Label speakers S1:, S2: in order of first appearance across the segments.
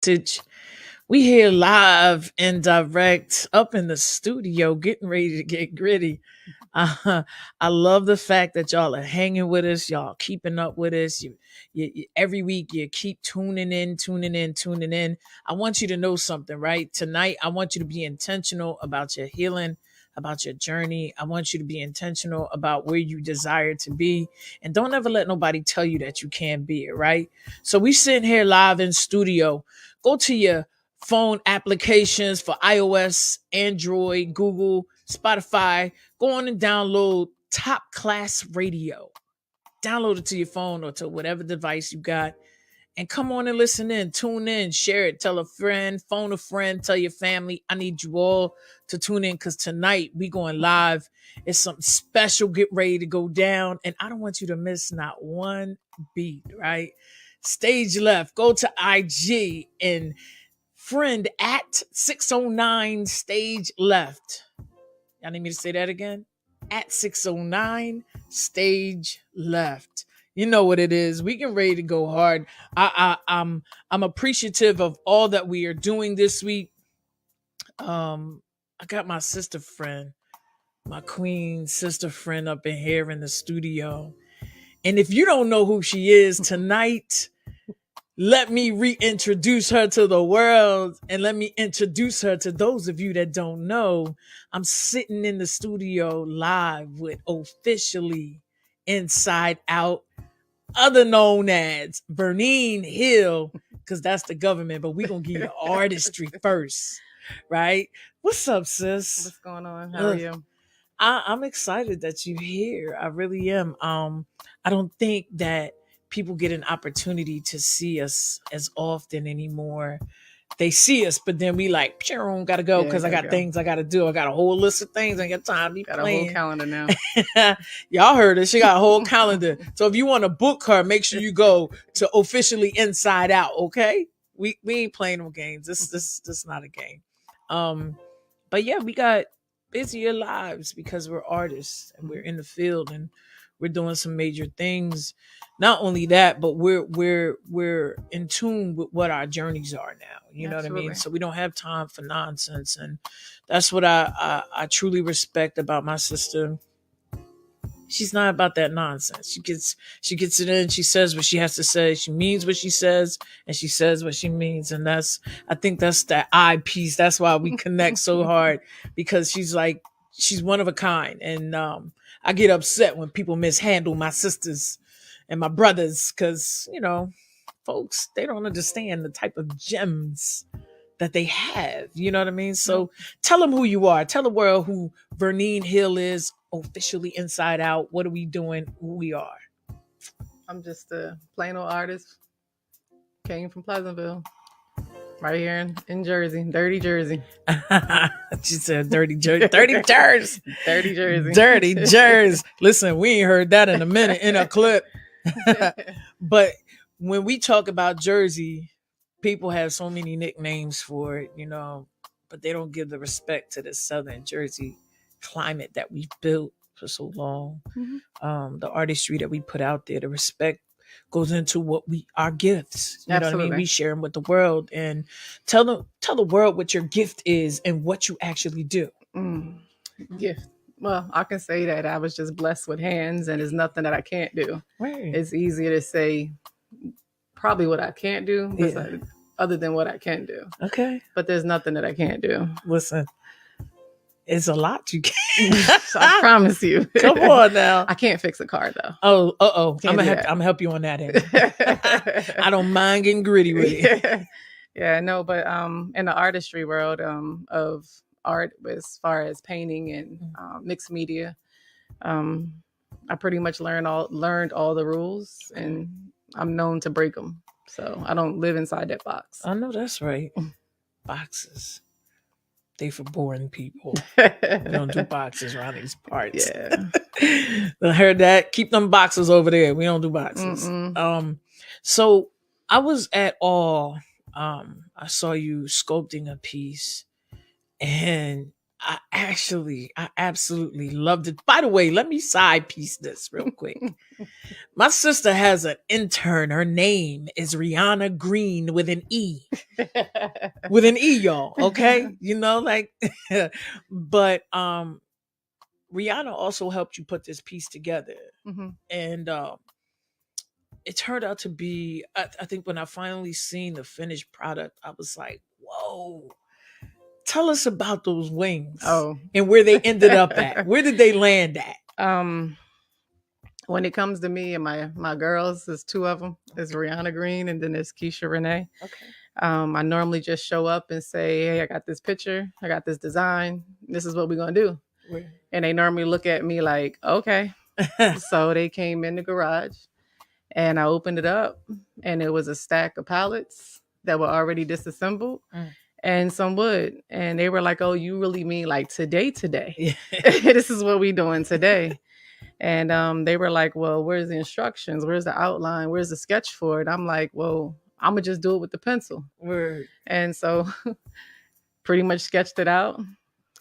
S1: message. We here live and direct up in the studio, getting ready to get gritty. Uh, I love the fact that y'all are hanging with us, y'all keeping up with us. Every week you keep tuning in. I want you to know something, right? Tonight, I want you to be intentional about your healing, about your journey. I want you to be intentional about where you desire to be, and don't ever let nobody tell you that you can't be it, right? So we sitting here live in studio. Go to your phone applications for iOS, Android, Google, Spotify. Go on and download Top Class Radio. Download it to your phone or to whatever device you got. And come on and listen in. Tune in. Share it. Tell a friend. Phone a friend. Tell your family. I need you all to tune in because tonight we going live. It's something special. Get ready to go down. And I don't want you to miss not one beat, right? Stage left. Go to IG and friend at 609 stage left. Y'all need me to say that again? At 609 stage left. You know what it is. We get ready to go hard. I'm appreciative of all that we are doing this week. I got my sister friend, my queen sister friend up in here in the studio. And if you don't know who she is tonight, let me reintroduce her to the world and let me introduce her to those of you that don't know. I'm sitting in the studio live with Officially Inside Out, other known as Verneen Hill, because that's the government, but we're going to give you the artistry first, right? What's up, sis?
S2: What's going on? How are you?
S1: I'm excited that you're here. I really am. I don't think that people get an opportunity to see us as often anymore. They see us, but then we like, gotta go because I got things I gotta do. I got a whole list of things. I got time to be playing.
S2: A whole calendar now.
S1: Y'all heard it. She got a whole calendar. So if you want to book her, make sure you go to Officially Inside Out. Okay, we ain't playing no games. This not a game. But yeah, we got busier lives because we're artists and we're in the field and we're doing some major things. Not only that, but we're in tune with what our journeys are now. You know
S2: Absolutely.
S1: what I mean? So we don't have time for nonsense, and that's what I truly respect about my sister. She's not about that nonsense. She gets it in. She says what she has to say. She means what she says, and she says what she means. And I think that's that eye piece. That's why we connect so hard, because she's one of a kind. And I get upset when people mishandle my sisters and my brothers, because folks, they don't understand the type of gems that they have. You know what I mean? So tell them who you are. Tell the world who Verneen Hill is, Officially Inside Out. What are we doing? Who we are.
S2: I'm just a plain old artist. Came from Pleasantville. Right here in Jersey. Dirty Jersey.
S1: She said dirty Jersey. Dirty Jersey.
S2: Dirty Jersey.
S1: Dirty Jersey. Listen, we ain't heard that in a minute in a clip. But when we talk about Jersey, people have so many nicknames for it, but they don't give the respect to the Southern Jersey climate that we've built for so long. Mm-hmm. The artistry that we put out there, the respect goes into our gifts. You know what I mean? We share them with the world, and tell the world what your gift is and what you actually do.
S2: Gift. Well, I can say that I was just blessed with hands, and there's nothing that I can't do.
S1: Right.
S2: It's easier to say probably what I can't do, other than what I can do.
S1: Okay.
S2: But there's nothing that I can't do.
S1: Listen, it's a lot you can.
S2: I promise you.
S1: Come on now.
S2: I can't fix a car though.
S1: Oh. I'm gonna help you on that end. I don't mind getting gritty with it.
S2: Yeah, no, but in the artistry world of art, as far as painting and mixed media, I pretty much learned all the rules, and I'm known to break them. So I don't live inside that box.
S1: I know that's right. Boxes. They for boring people. We don't do boxes around these parts.
S2: Yeah.
S1: I heard that. Keep them boxes over there. We don't do boxes. So I was at all. I saw you sculpting a piece, and I absolutely loved it. By the way, let me side piece this real quick. My sister has an intern. Her name is Rihanna Green with an E. With an E, y'all. Okay. You know, like, but Rihanna also helped you put this piece together.
S2: Hmm.
S1: And it turned out to be, I think when I finally seen the finished product, I was like, whoa, tell us about those wings
S2: Oh.
S1: and where they ended up at. Where did they land at?
S2: um when it comes to me and my girls, there's two of them. There's Rihanna Green and then there's Keisha Renee.
S1: Okay.
S2: I normally just show up and say, hey, I got this picture, I got this design, this is what we're gonna do.
S1: Where?
S2: And they normally look at me like, okay. So they came in the garage and I opened it up and it was a stack of pallets that were already disassembled
S1: Mm.
S2: and some wood. And they were like, oh, you really mean like today?
S1: Yeah.
S2: This is what we doing today. And they were like, well, where's the instructions? Where's the outline? Where's the sketch for it? I'm like, well, I'm going to just do it with the pencil.
S1: Word.
S2: And so pretty much sketched it out.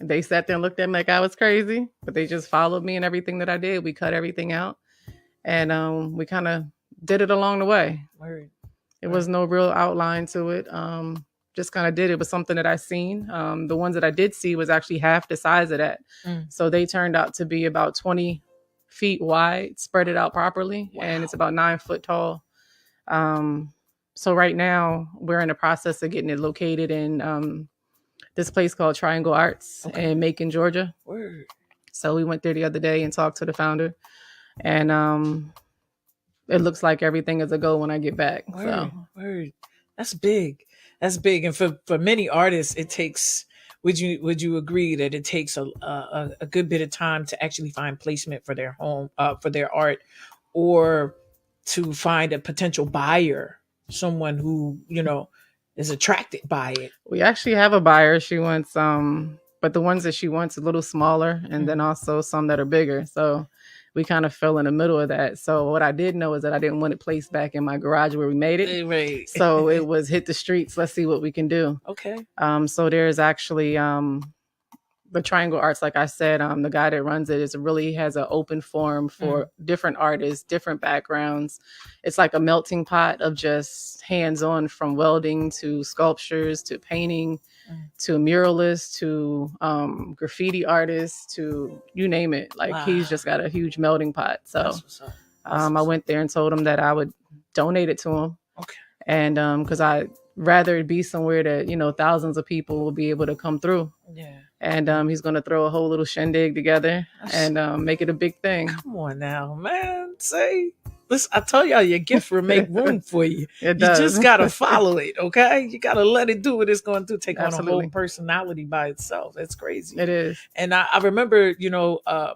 S2: They sat there and looked at me like I was crazy, but they just followed me in everything that I did. We cut everything out and we kind of did it along the way.
S1: Word.
S2: It was no real outline to it. Just kind of did it. It was something that I seen. The ones that I did see was actually half the size of that. So they turned out to be about 20 feet wide, spread it out properly.
S1: Wow.
S2: And it's about 9 foot tall. So right now we're in the process of getting it located in this place called Triangle Arts in Macon, Georgia.
S1: Word.
S2: So we went there the other day and talked to the founder. And it looks like everything is a go when I get back.
S1: Word.
S2: So
S1: Word. That's big. That's big. And for many artists, it takes. Would you agree that it takes a good bit of time to actually find placement for their home, for their art, or to find a potential buyer, someone who is attracted by it?
S2: We actually have a buyer. She wants but the ones that she wants a little smaller, and then also some that are bigger. So we kind of fell in the middle of that. So what I did know is that I didn't want it placed back in my garage where we made it.
S1: Right.
S2: So it was hit the streets. Let's see what we can do.
S1: Okay.
S2: So there's actually the Triangle Arts, like I said, the guy that runs it really has an open forum for different artists, different backgrounds. It's like a melting pot of just hands-on, from welding to sculptures to painting to muralists to graffiti artists to you name it. Like He's just got a huge melting pot. So I went there and told him that I would donate it to him.
S1: Okay.
S2: And because I'd rather it be somewhere that thousands of people will be able to come through.
S1: Yeah.
S2: And he's going to throw a whole little shindig together and make it a big thing.
S1: Come on now, man. Say, listen, I tell y'all, your gift will make room for you.
S2: It does.
S1: You just got to follow it, okay? You got to let it do what it's going to take
S2: Absolutely.
S1: on a whole personality by itself. It's crazy.
S2: It is.
S1: And I remember, a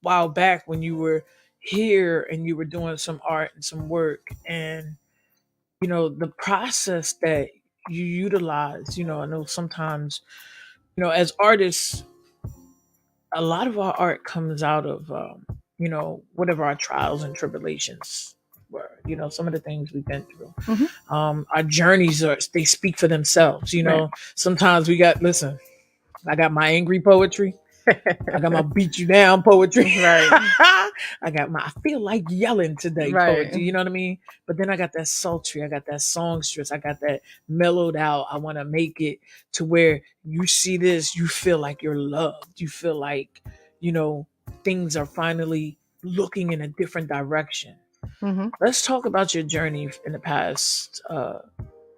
S1: while back when you were here and you were doing some art and some work, and, the process that you utilize, I know sometimes, as artists, a lot of our art comes out of, whatever our trials and tribulations were, some of the things we've been through. Our journeys they speak for themselves.
S2: Right.
S1: Sometimes I got my angry poetry. I got my beat you down poetry.
S2: Right.
S1: I got my I feel like yelling today poetry. You know what I mean? But then I got that sultry. I got that songstress. I got that mellowed out. I want to make it to where you see this, you feel like you're loved. You feel like, things are finally looking in a different direction. Let's talk about your journey in the past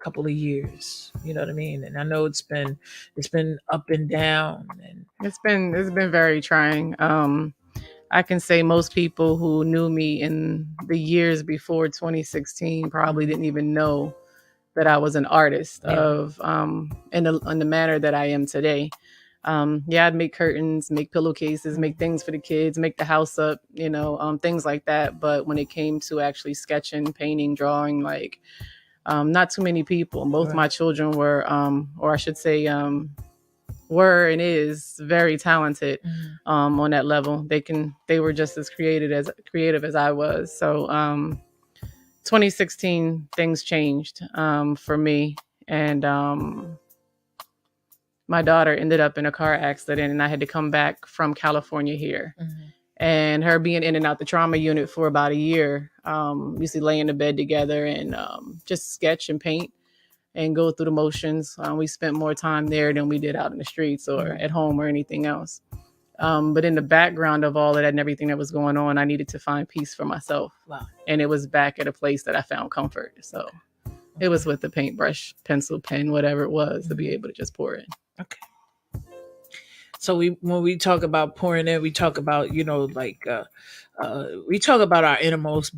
S1: couple of years. You know what I mean? And I know it's been up and down, and
S2: it's been very trying. I can say most people who knew me in the years before 2016 probably didn't even know that I was an artist of in the manner that I am today. I'd make curtains, make pillowcases, make things for the kids, make the house up, things like that. But when it came to actually sketching, painting, drawing, not too many people. Both my children were, or I should say, were and is very talented on that level. They were just as creative as I was. So 2016 things changed for me, and my daughter ended up in a car accident, and I had to come back from California here.
S1: Mm-hmm.
S2: And her being in and out the trauma unit for about a year, used to lay in the bed together and just sketch and paint and go through the motions. We spent more time there than we did out in the streets or
S1: Mm-hmm.
S2: at home or anything else. But in the background of all of that and everything that was going on, I needed to find peace for myself.
S1: Wow.
S2: And it was back at a place that I found comfort. So it was with the paintbrush, pencil, pen, whatever it was, to be able to just pour in.
S1: Okay. So when we talk about pouring in, we talk about, you know, like we talk about our innermost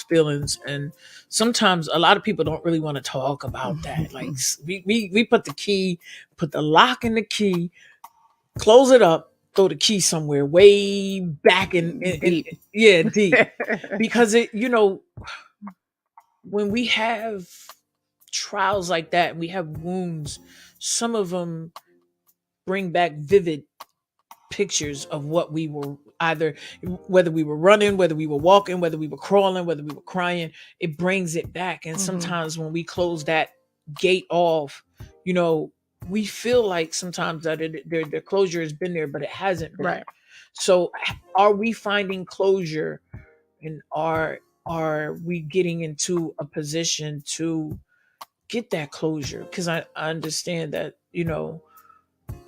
S1: feelings, and sometimes a lot of people don't really want to talk about that. Like we put the lock in the key, close it up, throw the key somewhere way back in
S2: Deep.
S1: yeah, deep, because it, you know, when we have trials like that, we have wounds. Some of them bring back vivid pictures of what we were, either whether we were running, whether we were walking, whether we were crawling, whether we were crying. It brings it back. And sometimes when we close that gate off, you know, we feel like sometimes that the closure has been there, but it hasn't been.
S2: Right.
S1: So are we finding closure, and are we getting into a position to get that closure? Because I understand that, you know,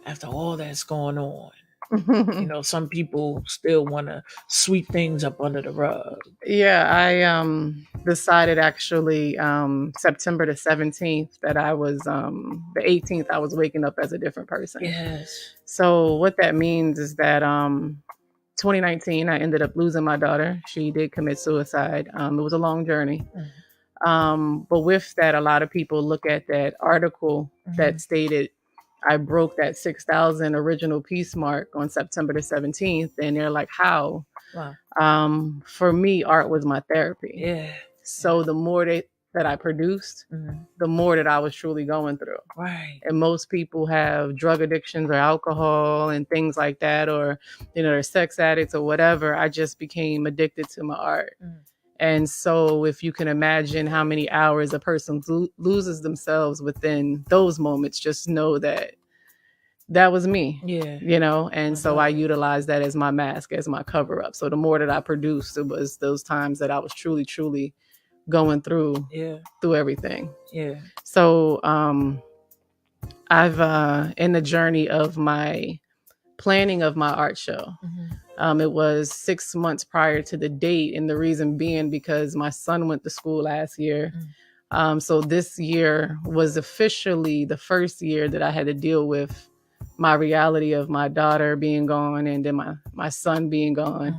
S1: after all that's going on, you know, some people still want to sweep things up under the rug.
S2: Yeah, I decided actually September the 17th that I was the 18th I was waking up as a different person.
S1: Yes.
S2: So what that means is that 2019 I ended up losing my daughter. She did commit suicide. It was a long journey. But with that, a lot of people look at that article that stated I broke that 6,000 original piece mark on September the 17th. And they're like, how?
S1: Wow.
S2: For me, art was my therapy.
S1: Yeah.
S2: So the more that I produced, the more that I was truly going through.
S1: Right.
S2: And most people have drug addictions or alcohol and things like that, or, you know, they're sex addicts or whatever. I just became addicted to my art. And so if you can imagine how many hours a person loses themselves within those moments, just know that that was me. Yeah. You know, and so I utilized that as my mask, as my cover up. So the more that I produced, it was those times that I was truly, truly going through everything. Yeah. So I've in the journey of my planning of my art show. It was 6 months prior to the date, and the reason being because my son went to school last year. So this year was officially the first year that I had to deal with my reality of my daughter being gone and then my son being gone.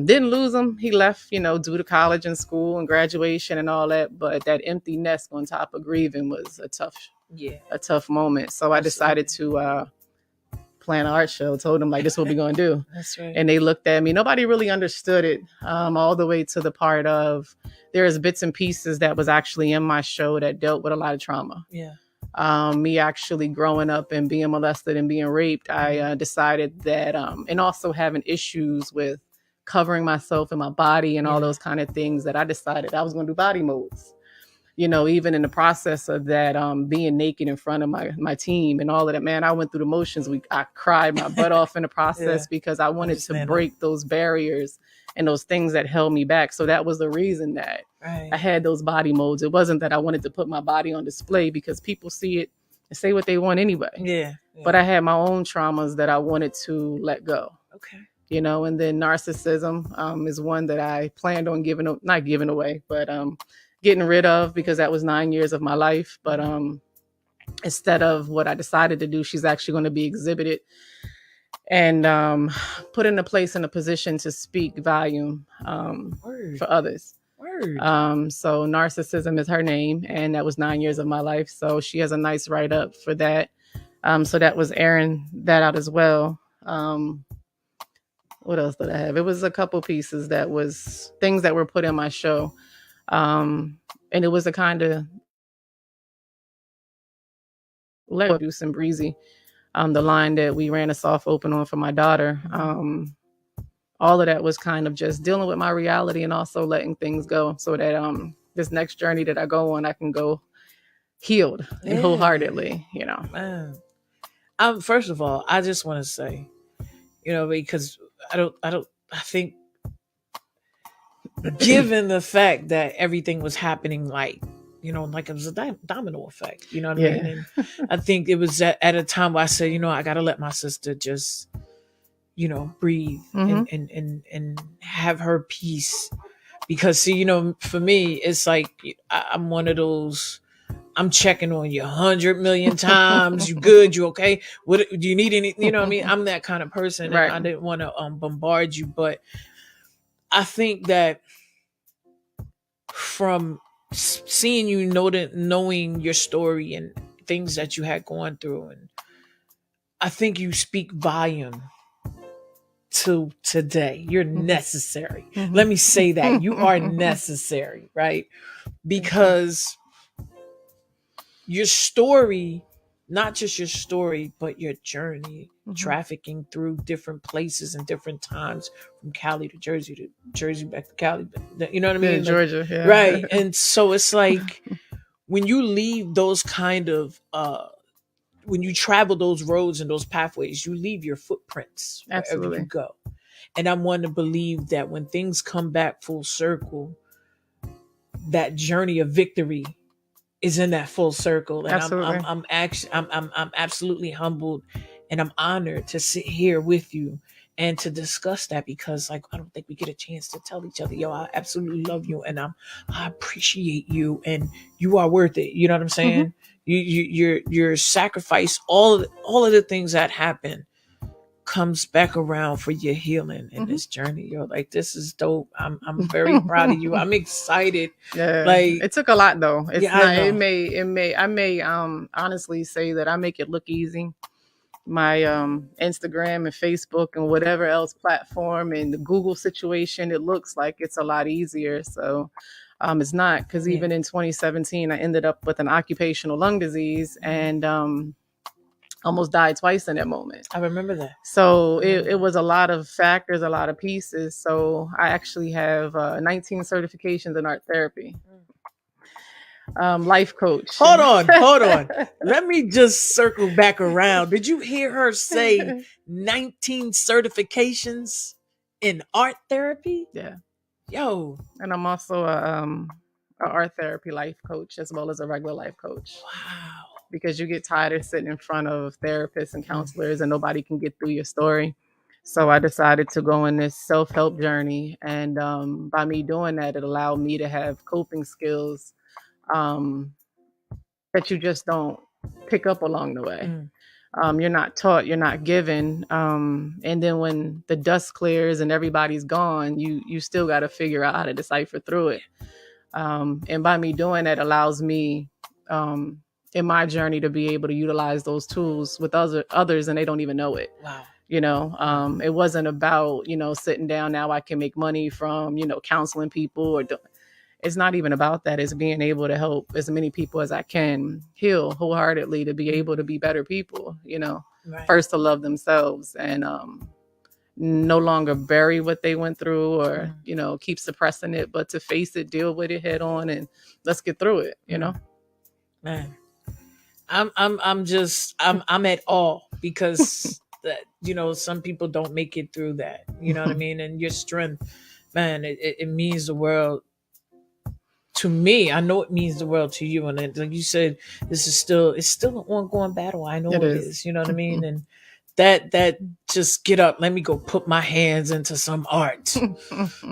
S2: Didn't lose him. He left, you know, due to college and school and graduation and all that. But that empty nest on top of grieving was a tough moment. So I decided to plan an art show, told them like, this is what we're going to do.
S1: That's right.
S2: And they looked at me. Nobody really understood it, all the way to the part of there's bits and pieces that was actually in my show that dealt with a lot of trauma.
S1: Yeah.
S2: Me actually growing up and being molested and being raped, I decided that, and also having issues with covering myself and my body and all those kind of things, that I decided I was going to do body modes. You know, even in the process of that, being naked in front of my team and all of that, man, I went through the motions. I cried my butt off in the process because I wanted to break those barriers and those things that held me back. So that was the reason that I had those body modes. It wasn't that I wanted to put my body on display because people see it and say what they want anyway. Yeah. But I had my own traumas that I wanted to let go. Okay. You know, and then narcissism is one that I planned on not giving away, but getting rid of, because that was 9 years of my life. But instead of what I decided to do, she's actually going to be exhibited and put in a place, in a position to speak volume for others. So narcissism is her name, and that was 9 years of my life. So she has a nice write-up for that. So that was airing that out as well. What else did I have? It was a couple pieces that was things that were put in my show. And it was a kind of let loose and breezy. The line that we ran a soft open on for my daughter. All of that was kind of just dealing with my reality and also letting things go, so that this next journey that I go on, I can go healed and wholeheartedly, you know.
S1: First of all, I just want to say, because I think, given the fact that everything was happening like it was a domino effect, you know what I mean?
S2: Yeah.
S1: And I think it was at a time where I said, I got to let my sister just, breathe
S2: Mm-hmm.
S1: and have her peace. Because, see, for me, it's like I'm one of those. I'm checking on you 100 million times. You good? You okay? What do you need? Any? You know what I mean? I'm that kind of person, and
S2: Right.
S1: I didn't want to bombard you, but I think that from seeing you, knowing your story and things that you had gone through, and I think you speak volume to today. You're
S2: Mm-hmm.
S1: necessary. Let me say that you are
S2: Mm-hmm.
S1: necessary, right?
S2: Thank you.
S1: Because your story, not just your story, but your journey,
S2: Mm-hmm.
S1: trafficking through different places and different times, from Cali to Jersey back to Cali. You know what I
S2: Yeah,
S1: mean? Like,
S2: Georgia. Yeah.
S1: right. And so it's like when you leave those kind of, when you travel those roads and those pathways, you leave your footprints wherever you
S2: Absolutely.
S1: go. And I'm one to believe that when things come back full circle, that journey of victory is in that full circle. And
S2: Absolutely.
S1: I'm actually I'm absolutely humbled, and I'm honored to sit here with you and to discuss that, because like I don't think we get a chance to tell each other, yo, I absolutely love you, and I appreciate you, and you are worth it. You know what I'm
S2: Mm-hmm.
S1: saying? Your sacrifice, all of the things that happen comes back around for your healing in
S2: Mm-hmm.
S1: this journey. Yo, like, this is dope. I'm very proud of you. I'm excited.
S2: Yeah,
S1: Like,
S2: it took a lot though. It's
S1: yeah, I
S2: not.
S1: know.
S2: I may honestly say that I make it look easy. My Instagram and Facebook and whatever else platform and the Google situation, it looks like it's a lot easier. So it's not, because
S1: Yeah.
S2: even in 2017, I ended up with an occupational lung disease
S1: Mhm.
S2: and almost died twice in that moment.
S1: I remember that.
S2: So
S1: I remember
S2: it
S1: that.
S2: was a lot of factors, a lot of pieces. So I actually have 19 certifications in art therapy, life coach.
S1: Hold on. Let me just circle back around. Did you hear her say 19 certifications in art therapy?
S2: Yeah,
S1: Yo,
S2: and I'm also a art therapy life coach as well as a regular life coach,
S1: wow.
S2: because you get tired of sitting in front of therapists and
S1: Mm,
S2: counselors and nobody can get through your story. So I decided to go in this self-help journey, and by me doing that, it allowed me to have coping skills um, that you just don't pick up along the way.
S1: mm,
S2: You're not taught, you're not given, and then when the dust clears and everybody's gone, you still got to figure out how to decipher through it. And by me doing that allows me um, in my journey to be able to utilize those tools with others, and they don't even know it.
S1: wow. Wow.
S2: It wasn't about sitting down, now I can make money from counseling people it's not even about that. It's being able to help as many people as I can heal wholeheartedly, to be
S1: Mm,
S2: able to be better people,
S1: right.
S2: first to love themselves and no longer bury what they went through or,
S1: Mm,
S2: keep suppressing it, but to face it, deal with it head on, and let's get through it.
S1: mm, man. I'm at awe, because that, some people don't make it through that. You know what I mean? And your strength, man, it means the world to me. I know it means the world to you. And like you said, it's still an ongoing battle. I
S2: It
S1: know it
S2: is.
S1: is. You know what I mean? And that just get up. Let me go put my hands into some art.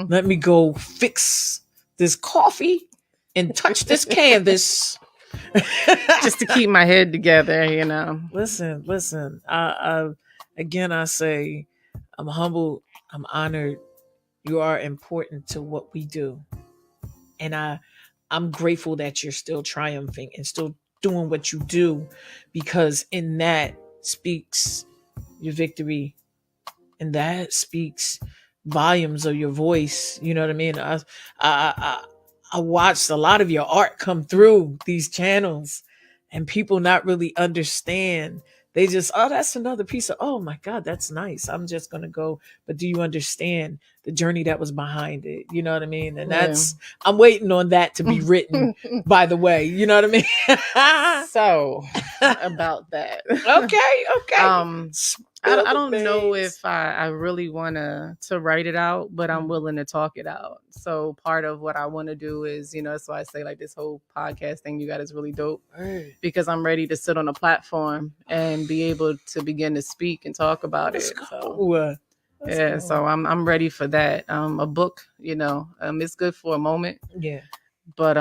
S1: Let me go fix this coffee and touch this canvas.
S2: Just to keep my head together.
S1: Listen. Again, I say, I'm humbled. I'm honored. You are important to what we do, and I'm grateful that you're still triumphing and still doing what you do, because in that speaks your victory, and that speaks volumes of your voice. You know what I mean? I I watched a lot of your art come through these channels, and people not really understand. They just, oh, that's another piece of, oh my God, that's nice. I'm just gonna go. But do you understand the journey that was behind it? You know what I mean? And
S2: Yeah.
S1: I'm waiting on that to be written, by the way. You know what I mean?
S2: So about that.
S1: Okay.
S2: um
S1: Spill
S2: I
S1: the
S2: don't know
S1: beans.
S2: if I really want to write it out, but I'm
S1: Mm.
S2: willing to talk it out. So part of what I want to do is, that's why I say like this whole podcast thing you got is really dope,
S1: Hey,
S2: because I'm ready to sit on a platform and be able to begin to speak and talk about
S1: let's
S2: it. So
S1: go. Let's
S2: yeah,
S1: go.
S2: so I'm ready for that. A book, it's good for a moment,
S1: Yeah.
S2: but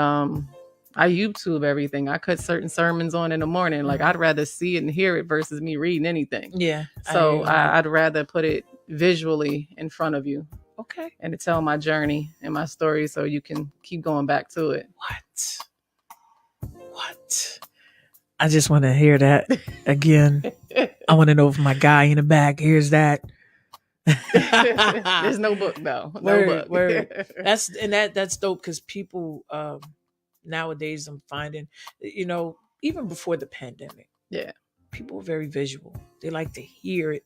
S2: I YouTube everything. I cut certain sermons on in the morning. Like I'd rather see it and hear it versus me reading anything.
S1: Yeah.
S2: So I'd rather put it visually in front of you
S1: Okay.
S2: and to tell my journey and my story so you can keep going back to it.
S1: What? I just want to hear that again. I want to know if my guy in the back hears that.
S2: There's no book though. No book.
S1: Word. That's dope because people nowadays I'm finding, even before the pandemic,
S2: Yeah.
S1: people are very visual. They like to hear it,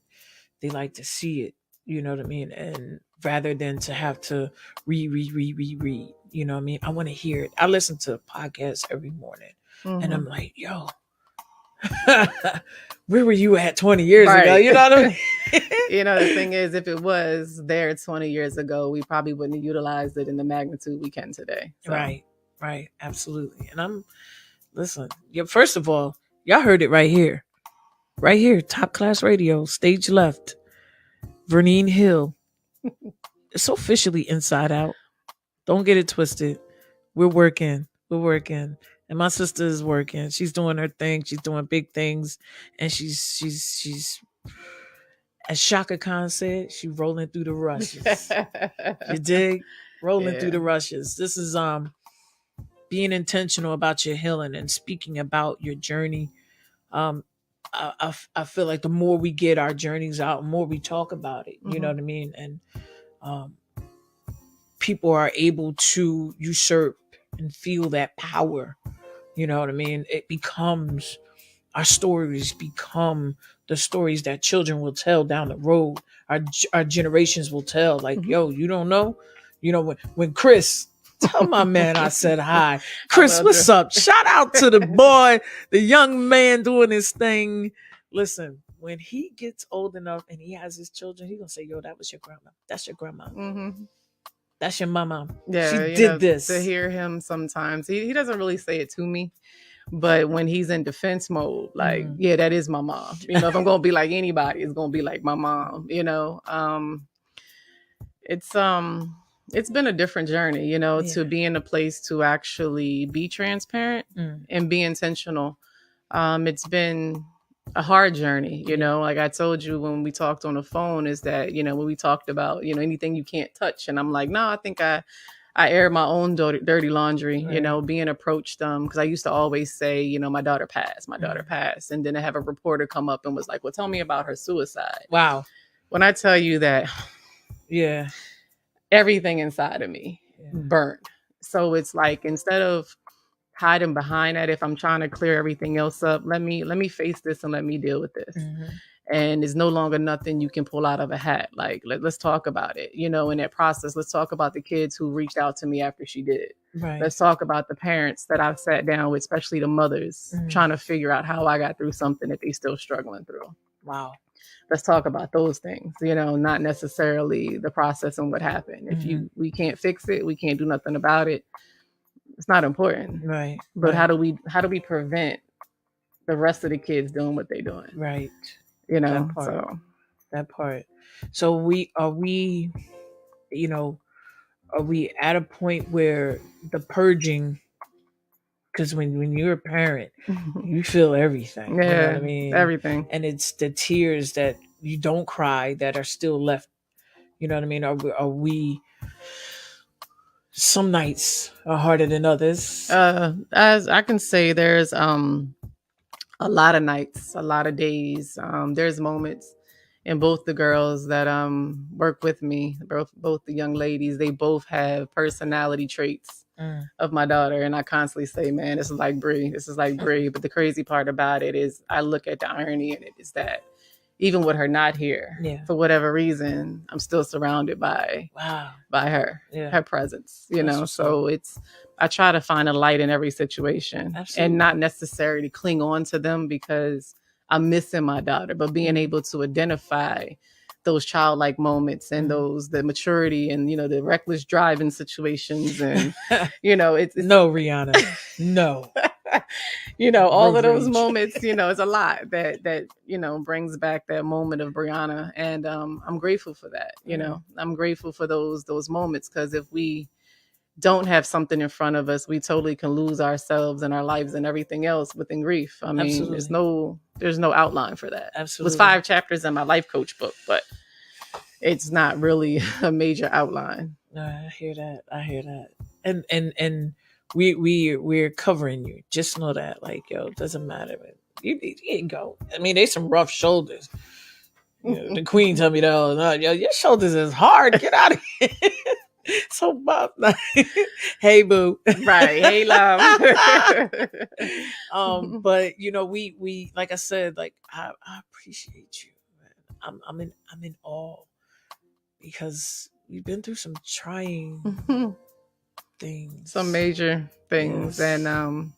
S1: they like to see it, you know what I mean? And rather than to have to read, you know what I mean? I want to hear it. I listen to podcasts every morning and I'm like, yo, where were you at 20 years ago? You know what I mean?
S2: The thing is, if it was there 20 years ago, we probably wouldn't have utilized it in the magnitude we can today. So.
S1: Right. Absolutely. And listen, first of all, y'all heard it right here. Right here, Top Class Radio, stage left. Verneen Hill. It's officially Inside Out. Don't get it twisted. We're working. And my sister is working. She's doing her thing. She's doing big things. And she's as Shaka Khan said, she's rolling through the rushes. You dig? Rolling through the rushes. This is being intentional about your healing and speaking about your journey. I feel like the more we get our journeys out, the more we talk about it. You know what I mean? And people are able to usurp and feel that power. You know what I mean? Our stories become the stories that children will tell down the road. Our generations will tell, like, yo, you don't know? When Chris, tell my man I said hi. Chris, what's up? Shout out to the boy, the young man doing his thing. Listen, when he gets old enough and he has his children, he's going to say, yo, that was your grandma. That's your grandma. That's your mama.
S2: Yeah,
S1: she did this.
S2: To hear him sometimes, he doesn't really say it to me. But when he's in defense mode, like, yeah, that is my mom. If I'm going to be like anybody, it's going to be like my mom, It's been a different journey, to be in a place to actually be transparent and be intentional. It's been a hard journey, like I told you when we talked on the phone, is that, when we talked about, anything you can't touch. And I'm like, no, I think I air my own dirty laundry, being approached. Because I used to always say, my daughter passed. And then I have a reporter come up and was like, well, tell me about her suicide.
S1: Wow.
S2: When I tell you that,
S1: yeah,
S2: everything inside of me burned. So it's like, instead of hiding behind that, if I'm trying to clear everything else up, let me face this and let me deal with this. And it's no longer nothing you can pull out of a hat. Like, let's talk about it. In that process, let's talk about the kids who reached out to me after she did.
S1: Right.
S2: Let's talk about the parents that I've sat down with, especially the mothers, trying to figure out how I got through something that they still struggling through.
S1: Wow.
S2: Let's talk about those things, not necessarily the process and what happened. If we can't fix it, we can't do nothing about it. It's not important.
S1: Right.
S2: But how do we prevent the rest of the kids doing what they're doing?
S1: Right.
S2: That part.
S1: So are we at a point where the purging, because when you're a parent, you feel everything.
S2: Yeah,
S1: you know what I mean?
S2: Everything.
S1: And it's the tears that you don't cry that are still left. You know what I mean? Are we some nights are harder than others?
S2: As I can say, there's a lot of nights, a lot of days. There's moments, and both the girls that work with me, both the young ladies, they both have personality traits of my daughter. And I constantly say, man, this is like Brie. But the crazy part about it is I look at the irony in it is that even with her not here, for whatever reason, I'm still surrounded by her, her presence, so it's I try to find a light in every situation.
S1: Absolutely.
S2: And not necessarily cling on to them because I'm missing my daughter, but being able to identify those childlike moments and the maturity and, the reckless driving situations. And, it's
S1: no, Rihanna, no.
S2: All
S1: Road
S2: of those
S1: rage.
S2: moments, it's a lot that brings back that moment of Brianna. And I'm grateful for that. I'm grateful for those moments, because if we don't have something in front of us, we totally can lose ourselves and our lives and everything else within grief. I mean,
S1: Absolutely.
S2: there's no outline for that.
S1: Absolutely.
S2: It was 5 chapters in my life coach book, but it's not really a major outline.
S1: I hear that. And we're covering you. Just know that, like, yo, it doesn't matter. You go. I mean, they some rough shoulders. The queen told me that all the time. Yo, your shoulders is hard. Get out of here. So Bob, hey boo,
S2: right? Hey love.
S1: But we like I said, like I appreciate you. Man. I'm in awe, because we've been through some trying things,
S2: some major things, yes. And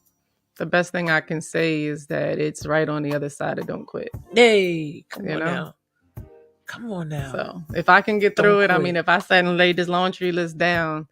S2: the best thing I can say is that it's right on the other side of don't quit.
S1: Hey, come on now. Come on now.
S2: So if I can get through it, I mean, if I sat and laid this laundry list down,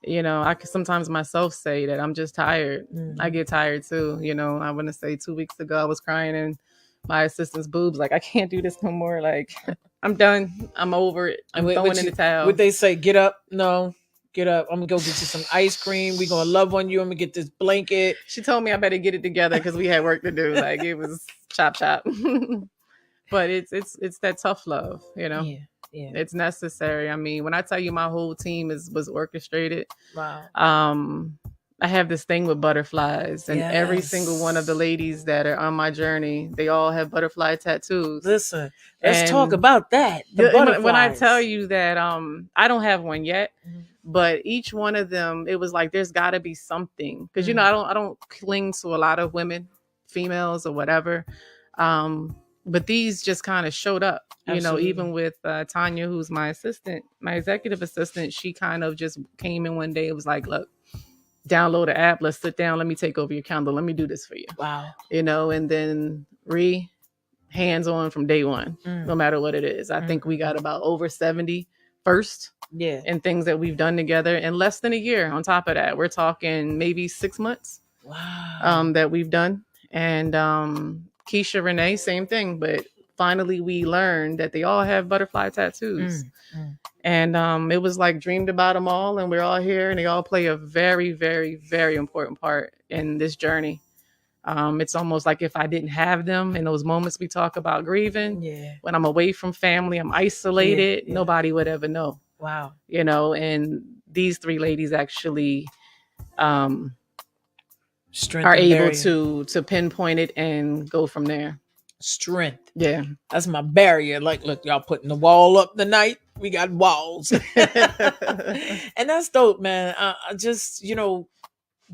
S2: I can sometimes myself say that I'm just tired. I get tired too. I want to say 2 weeks ago, I was crying in my assistant's boobs. Like, I can't do this no more. Like, I'm done. I'm over it. I'm throwing in the towel.
S1: Would they say, get up? No. Get up. I'm going to go get you some ice cream. We're going to love on you. I'm going to get this blanket.
S2: She told me I better get it together because we had work to do. Like, it was chop. But it's that tough love, Yeah. It's necessary. I mean, when I tell you my whole team was orchestrated.
S1: Wow.
S2: I have this thing with butterflies, and every single one of the ladies that are on my journey, they all have butterfly tattoos.
S1: Listen, let's talk about that.
S2: When I tell you that I don't have one yet, but each one of them, it was like there's got to be something, because I don't cling to a lot of women, females or whatever. But these just kind of showed up, even with Tanya, who's my assistant, my executive assistant. She kind of just came in one day. It was like, look, download the app. Let's sit down. Let me take over your calendar. Let me do this for you.
S1: Wow.
S2: And then hands on from day one, no matter what it is. I think we got about over 70 first.
S1: Yeah.
S2: And things that we've done together in less than a year. On top of that, we're talking maybe 6 months.
S1: Wow.
S2: That we've done. And Keisha, Renee, same thing. But finally, we learned that they all have butterfly tattoos. And it was like dreamed about them all. And we're all here. And they all play a very, very, very important part in this journey. It's almost like if I didn't have them in those moments we talk about grieving, when I'm away from family, I'm isolated, nobody would ever know.
S1: Wow.
S2: And these 3 ladies actually are
S1: able
S2: to pinpoint it and go from there.
S1: Strength.
S2: Yeah. That's
S1: my barrier. Like, look, y'all putting the wall up tonight. We got walls. And that's dope, man. Just,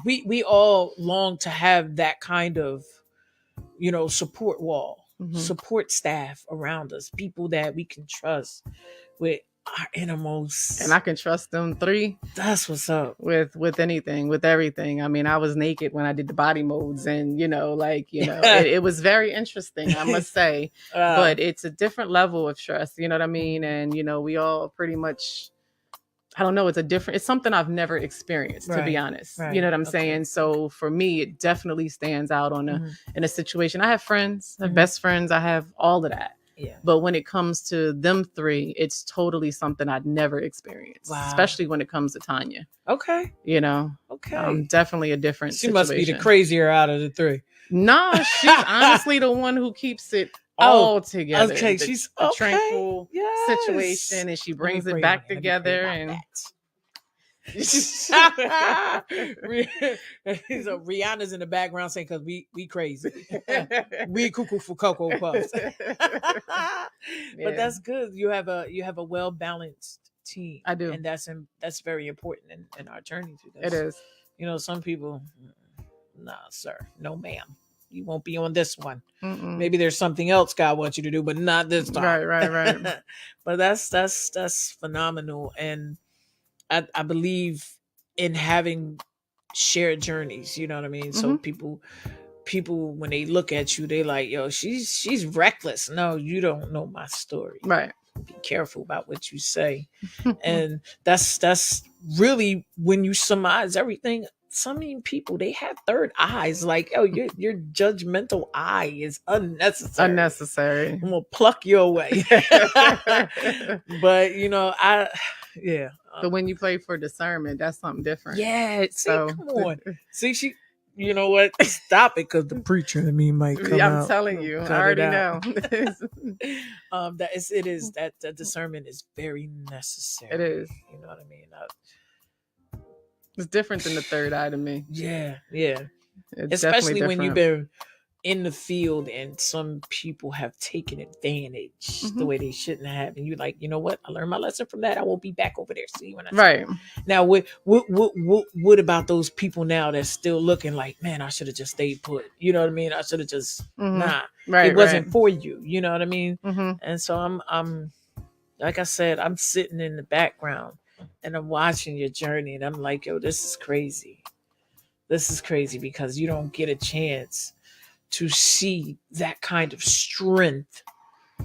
S1: we all long to have that kind of, support wall, support staff around us, people that we can trust with our innermost.
S2: And I can trust them 3.
S1: That's what's up.
S2: With anything, with everything. I mean, I was naked when I did the body modes, and it was very interesting, I must say. But it's a different level of trust, you know what I mean? And we all pretty much, I don't know, it's something I've never experienced, to be honest. Right. You know what I'm saying? So for me, it definitely stands out in a situation. I have friends, I have best friends, I have all of that. Yeah. But when it comes to them 3, it's totally something I'd never experienced. Wow. Especially when it comes to Tanya.
S1: Okay.
S2: Okay. Definitely a different situation.
S1: Must be the crazier out of the 3.
S2: No, she's honestly the one who keeps it all together.
S1: Okay, she's
S2: a tranquil situation, and she brings it back together. And
S1: so Rihanna's in the background saying, because we crazy. We cuckoo for Cocoa Puffs. But that's good. You have a well-balanced team.
S2: I do.
S1: And that's very important in our journey through this.
S2: It is.
S1: Some people, nah, sir, no ma'am. You won't be on this one.
S2: Mm-mm.
S1: Maybe there's something else God wants you to do, but not this time.
S2: Right.
S1: But that's phenomenal. And I believe in having shared journeys. You know what I mean? So
S2: Mm-hmm.
S1: people when they look at you, they like, yo, she's reckless. No, you don't know my story.
S2: Right.
S1: Be careful about what you say. And that's really when you surmise everything. Some people, they have third eyes. Like, oh, your judgmental eye is unnecessary.
S2: Unnecessary.
S1: I'm gonna pluck you away. But yeah.
S2: But when you play for discernment, that's something different.
S1: Yeah. See,
S2: So
S1: come on. See, you know what? Stop it, because the preacher in me might come out.
S2: I'm telling you, I already know.
S1: That discernment is very necessary.
S2: It is.
S1: You know what I mean?
S2: It's different than the third eye to me.
S1: Yeah.
S2: It's
S1: especially when you've been in the field and some people have taken advantage the way they shouldn't have, and you're like, you know what? I learned my lesson from that. I won't be back over there. See when I
S2: right
S1: now. What about those people now that's still looking like, man, I should have just stayed put. You know what I mean? I should have just Right. It wasn't for you. You know what I mean? And so I'm like I said, I'm sitting in the background and I'm watching your journey, and I'm like, yo, this is crazy. This is crazy because you don't get a chance to see that kind of strength.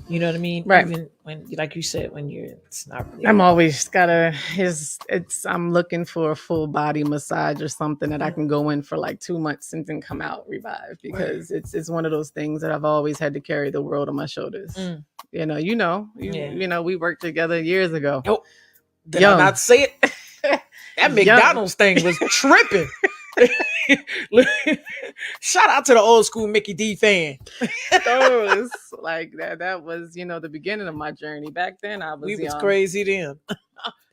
S1: You know what I mean?
S2: Right.
S1: Even when, like you said, when it's not really.
S2: I'm always I'm looking for a full body massage or something that I can go in for like 2 months and then come out revived, because it's one of those things that I've always had to carry the world on my shoulders. You know, we worked together years ago.
S1: Oh, did I not say it? That McDonald's thing was tripping. Shout out to the old school Mickey D fan.
S2: Those like that was the beginning of my journey. Back then I was
S1: was crazy then.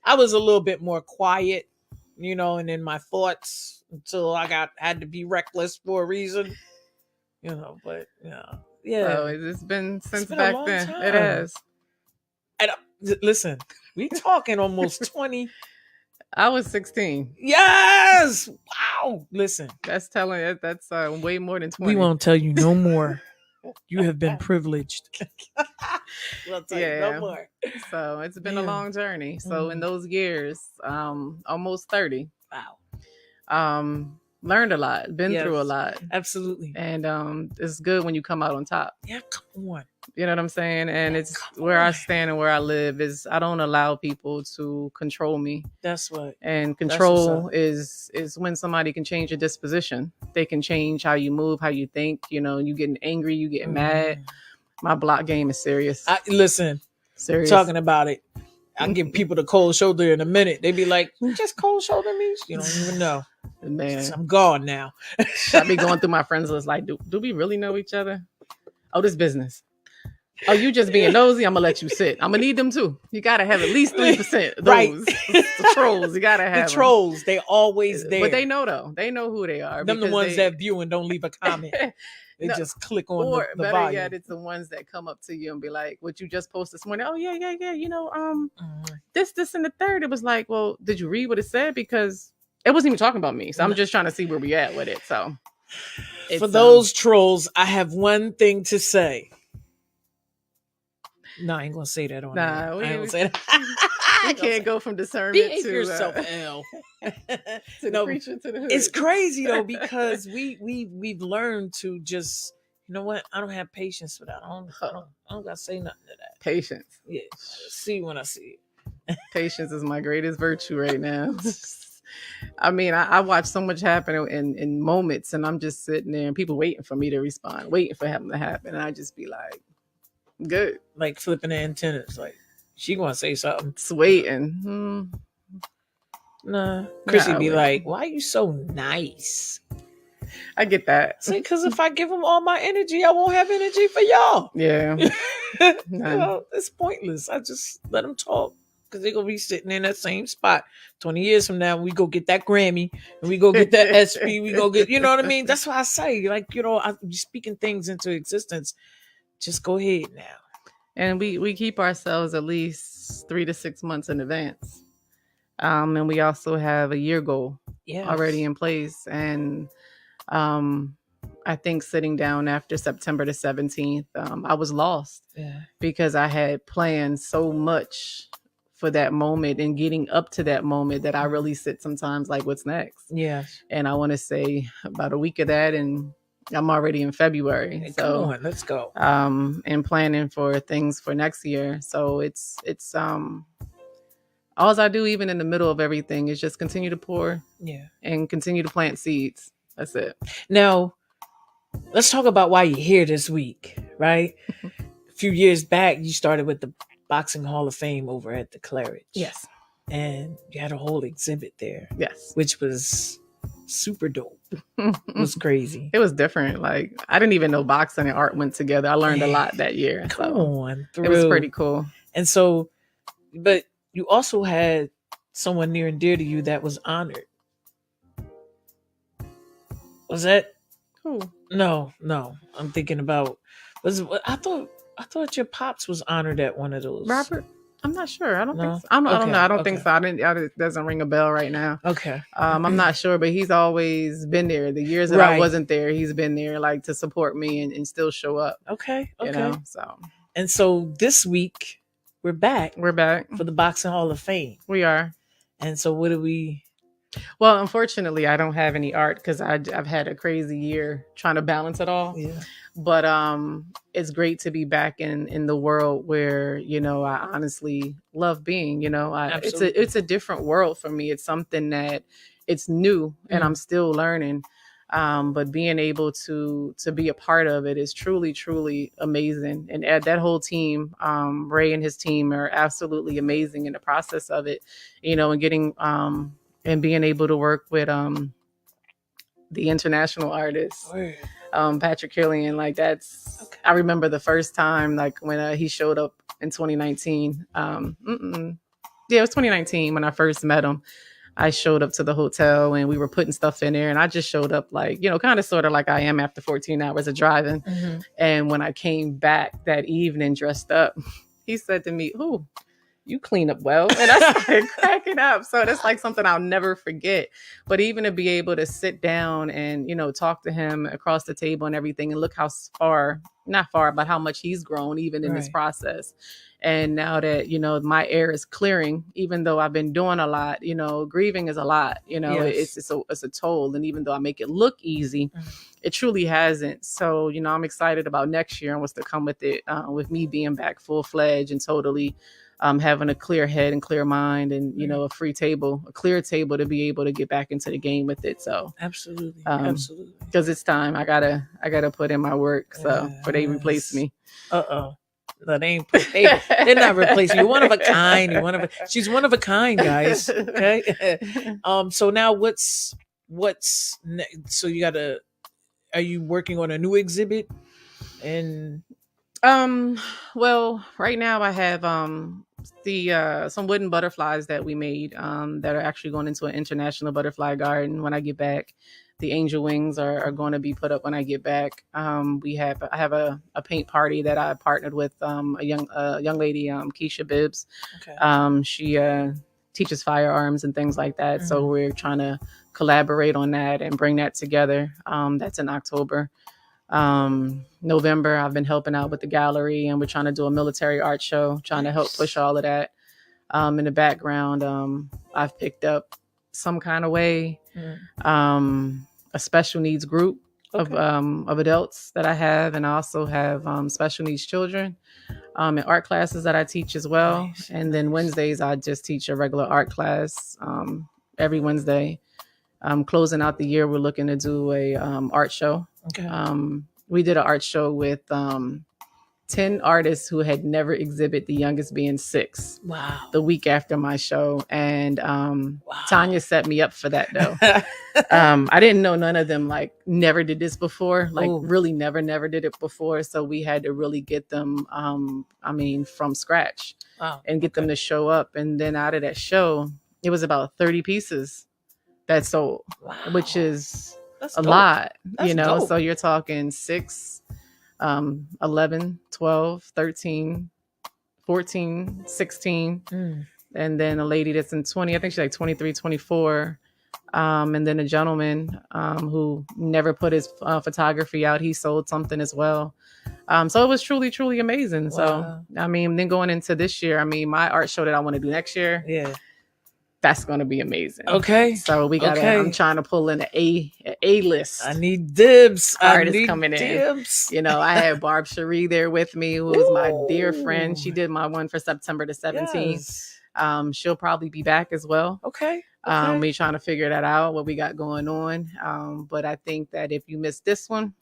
S1: I was a little bit more quiet, and in my thoughts until I had to be reckless for a reason. But yeah.
S2: So it's been back then. Time. It has.
S1: And listen, we talking almost 20.
S2: I was 16.
S1: Yes. Wow. Listen.
S2: That's way more than 20.
S1: We won't tell you no more. You have been privileged. We'll tell you no more.
S2: So it's been a long journey. So in those years, almost 30.
S1: Wow.
S2: Learned a lot, been through a lot.
S1: Absolutely.
S2: And it's good when you come out on top.
S1: Yeah, come on.
S2: You know what I'm saying? And it's where I stand and where I live is I don't allow people to control me.
S1: That's what.
S2: And control is when somebody can change your disposition. They can change how you move, how you think. You getting angry, you getting mad. My block game is serious.
S1: Listen, serious. Talking about it. I'll give people the cold shoulder in a minute. They be like, just cold shoulder me? You don't even know. Man, I'm gone now.
S2: I be going through my friends list like, do we really know each other? Oh, this business. Oh, you just being nosy? I'm gonna let you sit. I'm gonna need them too. You gotta have at least 3% of those. Right. The trolls. You gotta have
S1: the trolls. Them. They always there.
S2: But they know though. They know who they are.
S1: Them the ones that view and don't leave a comment. They just click on the
S2: better
S1: volume.
S2: Yet, it's the ones that come up to you and be like, "What you just posted this morning? Oh yeah. This and the third." It was like, well, did you read what it said? Because it wasn't even talking about me. So I'm just trying to see where we at with it. So
S1: for those trolls, I have one thing to say. No, I ain't gonna say that on there. I ain't gonna say that.
S2: I can't go from discernment
S1: Behave
S2: to
S1: yourself, L.
S2: to the preacher to the hood.
S1: It's crazy though, because we've learned to just, you know what? I don't have patience for that. I don't gotta say nothing to that.
S2: Patience.
S1: Yeah. See when I see it.
S2: Patience is my greatest virtue right now. I mean, I watch so much happen in moments, and I'm just sitting there and people waiting for me to respond, waiting for something to happen, and I just be like, good.
S1: Like flipping the antennas, like she gonna say something.
S2: It's waiting.
S1: Nah. Chrissy be like, why are you so nice?
S2: I get that.
S1: See, because if I give them all my energy, I won't have energy for y'all.
S2: Yeah.
S1: It's pointless. I just let them talk, because they're going to be sitting in that same spot 20 years from now. We go get that Grammy and we go get that SP. We go get, you know what I mean? That's why I say, like, I'm speaking things into existence. Just go ahead now.
S2: And we keep ourselves at least 3 to 6 months in advance. And we also have a year goal already in place. And I think sitting down after September the 17th, I was lost because I had planned so much for that moment and getting up to that moment that I really sit sometimes like, what's next?
S1: Yes.
S2: And I want to say about a week of that, and I'm already in February.
S1: Hey,
S2: so
S1: come on, let's go.
S2: And planning for things for next year. So it's all I do, even in the middle of everything, is just continue to pour, and continue to plant seeds. That's it.
S1: Now, let's talk about why you're here this week, right? A few years back, you started with the Boxing Hall of Fame over at the Claridge.
S2: Yes.
S1: And you had a whole exhibit there.
S2: Yes.
S1: Which was super dope. It was crazy.
S2: It was different. Like, I didn't even know boxing and art went together. I learned a lot that year.
S1: Come on through.
S2: It was pretty cool.
S1: And so, but you also had someone near and dear to you that was honored. Was that
S2: who?
S1: No. I'm thinking about I thought your pops was honored at one of those.
S2: Robert? I'm not sure. I don't think so. I don't know. I don't think so. It doesn't ring a bell right now.
S1: Okay.
S2: I'm not sure, but he's always been there. The years that I wasn't there, he's been there, like, to support me and still show up.
S1: Okay.
S2: You know, so.
S1: And so this week we're back.
S2: We're back
S1: for the Boxing Hall of Fame.
S2: We are.
S1: And so what do we?
S2: Well, unfortunately, I don't have any art because I've had a crazy year trying to balance it all.
S1: Yeah.
S2: But it's great to be back in the world where, you know, I honestly love being. You know, it's a different world for me. It's something that it's new and I'm still learning. But being able to be a part of it is truly, truly amazing. And that whole team, Ray and his team, are absolutely amazing in the process of it. You know, and getting and being able to work with the international artists. Patrick Killian, like, that's okay. I remember the first time, like, when he showed up in 2019. It was 2019 when I first met him. I showed up to the hotel and we were putting stuff in there, and I just showed up, like, you know, kind of sort of like I am after 14 hours of driving. Mm-hmm. And when I came back that evening dressed up, he said to me, "Ooh, you clean up well." And I started cracking up. So that's like something I'll never forget. But even to be able to sit down and, you know, talk to him across the table and everything, and look how not far, but how much he's grown even in this process. And now that, you know, my air is clearing, even though I've been doing a lot, you know, grieving is a lot, you know, it's a toll. And even though I make it look easy, it truly hasn't. So, you know, I'm excited about next year and what's to come with it, with me being back full-fledged and totally having a clear head and clear mind and, you know, a clear table to be able to get back into the game with it. So
S1: absolutely.
S2: Because it's time. I gotta put in my work. So before they replace me.
S1: No, they're not replacing you. You're one of a kind. She's one of a kind, guys. Okay. So now what's so are you working on a new exhibit? And
S2: well, right now I have some wooden butterflies that we made that are actually going into an international butterfly garden when I get back. The angel wings are going to be put up when I get back. I have a paint party that I partnered with a young lady, Keisha Bibbs. Okay. She teaches firearms and things like that. Mm-hmm. So we're trying to collaborate on that and bring that together. That's in October. November, I've been helping out with the gallery, and we're trying to do a military art show, trying to help push all of that. In the background, I've picked up some kind of way, a special needs group of adults that I have, and I also have special needs children in art classes that I teach as well. Nice. And then Wednesdays, I just teach a regular art class every Wednesday. Closing out the year, we're looking to do a art show. Okay. We did an art show with 10 artists who had never exhibited, the youngest being 6. Wow. The week after my show. And Tanya set me up for that, though. I didn't know none of them, like, never did this before. Like, really never did it before. So we had to really get them, from scratch. Wow. And get them to show up. And then out of that show, it was about 30 pieces that sold, which is a lot, you know. Dope. So you're talking 6, 11, 12, 13, 14, 16. And then a lady that's in 20, I think she's like 23, 24, And then a gentleman who never put his photography out, he sold something as well. So it was truly, truly amazing.
S1: Wow.
S2: So, I mean, then going into this year, I mean, my art show that I want to do next year,
S1: Yeah.
S2: that's going to be amazing.
S1: Okay.
S2: So we got
S1: Okay.
S2: I'm trying to pull in an A list.
S1: I need dibs.
S2: Artists
S1: I need
S2: coming
S1: dibs.
S2: in. You know, I had Barb Cherie there with me, who is my dear friend. She did my one for September the 17th.
S1: Yes.
S2: She'll probably be back as well.
S1: Okay. Okay.
S2: We trying to figure that out, what we got going on. But I think that if you miss this one,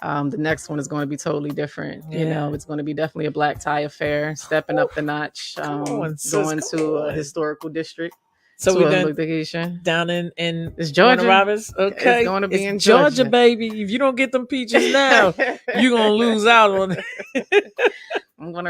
S2: the next one is going to be totally different.
S1: Yeah.
S2: You know, it's going to be definitely a black tie affair, stepping up the notch, going to a historical district.
S1: So
S2: to
S1: we
S2: a
S1: done
S2: location
S1: down in
S2: it's Georgia.
S1: Warner Robins. Okay,
S2: it's going to be in
S1: Georgia, baby. If you don't get them peaches now, you're gonna lose out on it.
S2: I'm gonna